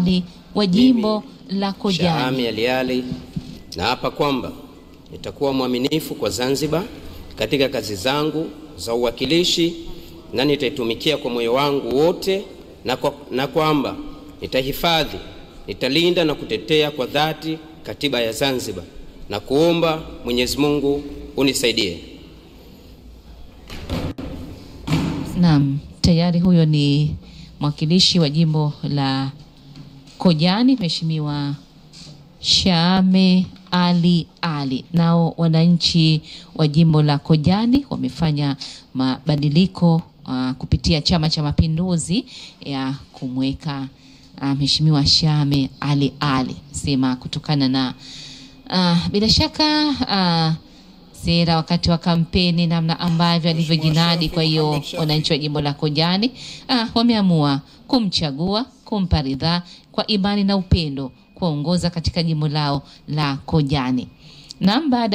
Ali wa jimbo la Kojani. Shahami Ali na hapa kwamba nitakuwa mwaminifu kwa Zanzibar katika kazi zangu za uwakilishi na nitaitumikia kwa moyo wangu wote, na kwamba nitahifadhi, nitalinda na kutetea kwa dhati katiba ya Zanzibar, na kuomba Mwenyezi Mungu unisaidie. Naam, tayari huyo ni mwakilishi wa jimbo la Kojani, Mheshimiwa Shahami Ali. Nao wananchi wa jimbo la Kojani wamefanya mabadiliko kupitia Chama cha Mapinduzi ya kumweka Mheshimiwa Shahami Ali. Sema kutokana na bila shaka sera wakati wa kampeni namna ambavyo alivyojinadi. Kwa hiyo wananchi wa jimbo la Kojani wameamua kumchagua, kumpa ridhaa kwa imani na upendo kuongoza katika jimbo lao la Kojani. Na baada